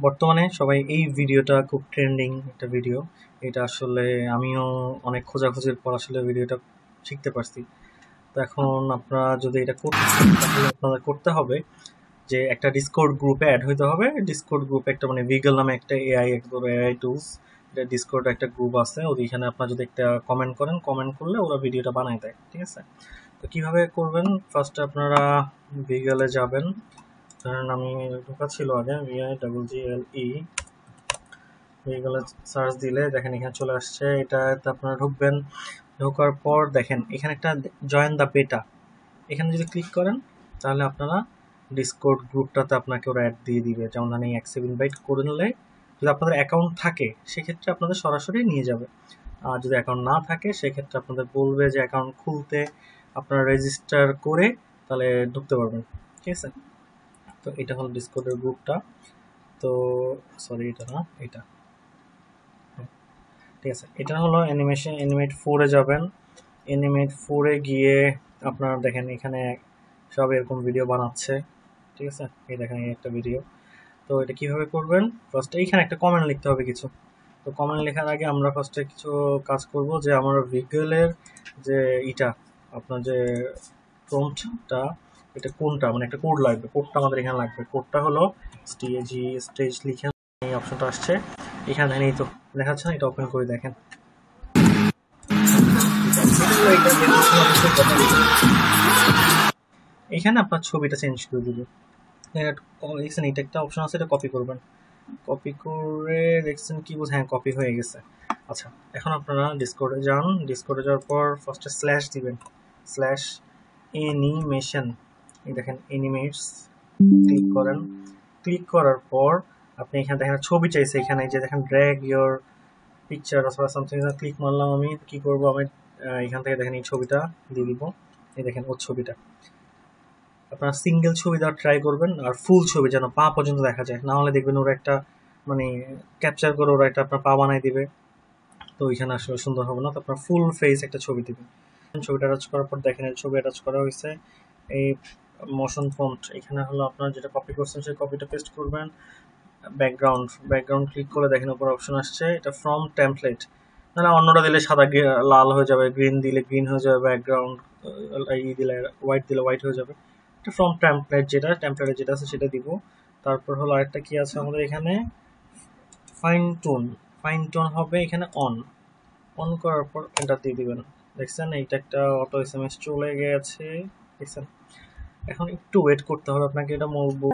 বর্তমানে সবাই এই ভিডিওটা খুব ট্রেন্ডিং একটা ভিডিও। এটা আসলে আমিও অনেক খোঁজাখুঁজির পর আসলে ভিডিওটা শিখতে পারছি। তো এখন আপনারা যদি এটা করতে চান তাহলে আপনাদের করতে হবে যে একটা ডিসকর্ড গ্রুপে অ্যাড হইতে হবে। ডিসকর্ড গ্রুপে একটা মানে ভিগল নামে একটা এআই টুলস, এটা ডিসকর্ড একটা গ্রুপ আছে, ওইখানে আপনারা যদি একটা কমেন্ট করেন, কমেন্ট করলে ওরা ভিডিওটা বানায় দেয়, ঠিক আছে? তো কিভাবে করবেন, ফার্স্টে আপনারা ভিগলে যাবেন। ধরেন আমি ঢোকা ছিল আগে VIGGLE, ভিগলে সার্চ দিলে দেখেন এখানে চলে আসছে। এটাতে আপনারা ঢুকবেন, ঢোকার পর দেখেন এখানে একটা জয়েন দ্য বেটা, এখানে যদি ক্লিক করেন তাহলে আপনারা ডিসকর্ড গ্রুপটাতে আপনাকে ওরা অ্যাড দিয়ে দিবে। যেমন আমি অ্যাকসেপ্ট ইনভাইট করে নিলে যদি আপনাদের অ্যাকাউন্ট থাকে সেক্ষেত্রে আপনাদের সরাসরি নিয়ে যাবে, আর যদি অ্যাকাউন্ট না থাকে সেক্ষেত্রে আপনাদের বলবে যে অ্যাকাউন্ট খুলতে আপনারা রেজিস্টার করে তাহলে ঢুকতে পারবেন, ঠিক আছে? তো এটা হলো ডিসকর্ডের গ্রুপটা। তো সরি এটা না, এটা ঠিক আছে। এটা হলো অ্যানিমেট 4-এ যাবেন। অ্যানিমেট 4-এ গিয়ে আপনারা দেখেন এখানে সব এরকম ভিডিও বানাচ্ছে, ঠিক আছে? এই দেখেন এই একটা ভিডিও। তো এটা কিভাবে করবেন, ফার্স্টে এইখানে একটা কমেন্ট লিখতে হবে কিছু। তো কমেন্ট লেখার আগে আমরা ফার্স্টে কিছু কাজ করব, যে আমার ভিগলের যে এটা আপনার যে প্রম্পটটা, এটা কোনটা মানে একটা কোড লাগবে, কোডটা আমাদের এখানে লাগবে। কোডটা হলো স্টেজ লিখে এই অপশনটা আসছে এখানে, দেখেন এই তো দেখাচ্ছে না, এটা ওপেন করে দেখেন। এখানে আপনার ছবিটা চেঞ্জ করে দিবে। দেখছেন এটা একটা অপশন আছে, এটা কপি করবেন। কপি করে দেখছেন কি বুঝ, হ্যাঁ কপি হয়ে গেছে। আচ্ছা এখন আপনারা ডিসকর্ডে যান, ডিসকর্ডে যাওয়ার পর ফার্স্টে স্ল্যাশ দিবেন, স্ল্যাশ অ্যানিমেশন, এই দেখেন অ্যানিমেটস, ক্লিক করেন। ক্লিক করার পর আপনি এখানে দেখেন ছবি চাইছে, এখানে যে দেখেন ড্র্যাগ ইয়োর পিকচার অথবা সামথিং, ক্লিক মারলাম। আমি কি করব, আমি এখান থেকে দেখেন এই ছবিটা দিয়ে দিব। এই দেখেন ওর ছবিটা, আপনারা সিঙ্গেল ছবি দেওয়ার ট্রাই করবেন, আর ফুল ছবি যেন পা পর্যন্ত দেখা যায়, না হলে দেখবেন ওরা একটা মানে ক্যাপচার করে ওরা একটা আপনার পা বানাই দিবে, তো ওইখানে আসলে সুন্দর হবে না। তো আপনার ফুল ফেস একটা ছবি দিবেন। ছবিটা অ্যাটাচ করার পর দেখেন এই ছবি অ্যাটাচ করা হয়েছে। এই মোশন ফন্ট এখানে হলো আপনার যেটা কপি করছেন সেই কপিটা পেস্ট করবেন। ব্যাকগ্রাউন্ড ক্লিক করে দেখেন উপর অপশন আসছে, এটা ফ্রম টেমপ্লেট, না অন্যটা দিলে সাদা লাল হয়ে যাবে, গ্রিন দিলে গ্রিন হয়ে যাবে, ব্যাকগ্রাউন্ড দিলে হোয়াইট দিলে হোয়াইট হয়ে যাবে। এটা ফ্রম টেমপ্লেট, টেমপ্লেটে যেটা আছে সেটা দিব। তারপর হলো আরেকটা কি আছে আমাদের এখানে, ফাইন টোন হবে এখানে অন করার পর এন্টার দিয়ে দিবেন। দেখছেন এইটা একটা অটো SMS চলে গেছে, দেখছেন? এখন একটু ওয়েট করতে হবে আপনাকে, এটা বলবো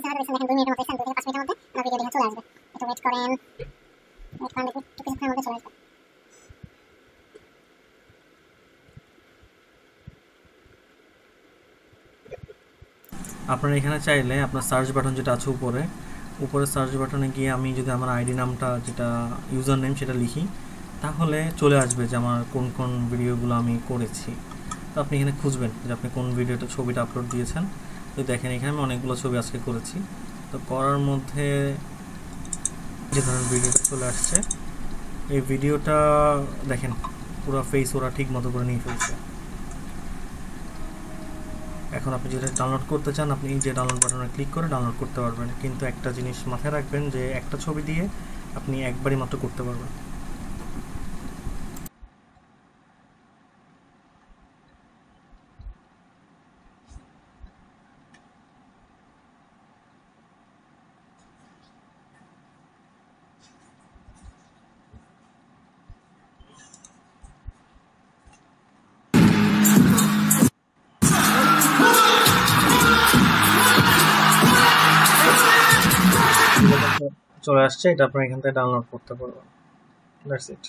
আপনারা এখানে চাইলে আপনার সার্চ বাটন যেটা আছে উপরে সার্চ বাটনে গিয়ে আমি যদি আমার আইডি নামটা যেটা ইউজার নেম সেটা লিখি তাহলে চলে আসবে যে আমার কোন কোন ভিডিওগুলো আমি করেছি। তো আপনি এখানে খুঁজবেন যে আপনি কোন ভিডিওটা ছবিটা আপলোড দিয়েছেন। তো দেখেন এখানে আমি অনেকগুলো ছবি আজকে করেছি। তো করার মধ্যে যে ধরনের ভিডিওটা চলে আসছে, এই ভিডিওটা দেখেন পুরো ফেস ওরা ঠিক মতো করে নিয়ে ফেলছে। এখন আপনি যেটা ডাউনলোড করতে চান আপনি এই যে ডাউনলোড বাটনে ক্লিক করে ডাউনলোড করতে পারবেন, কিন্তু একটা জিনিস মাথায় রাখবেন যে একটা ছবি দিয়ে আপনি একবারই মাত্র করতে পারবেন। চলে আসছে, এটা আপনি এখান থেকে ডাউনলোড করতে পারবেন। That's it.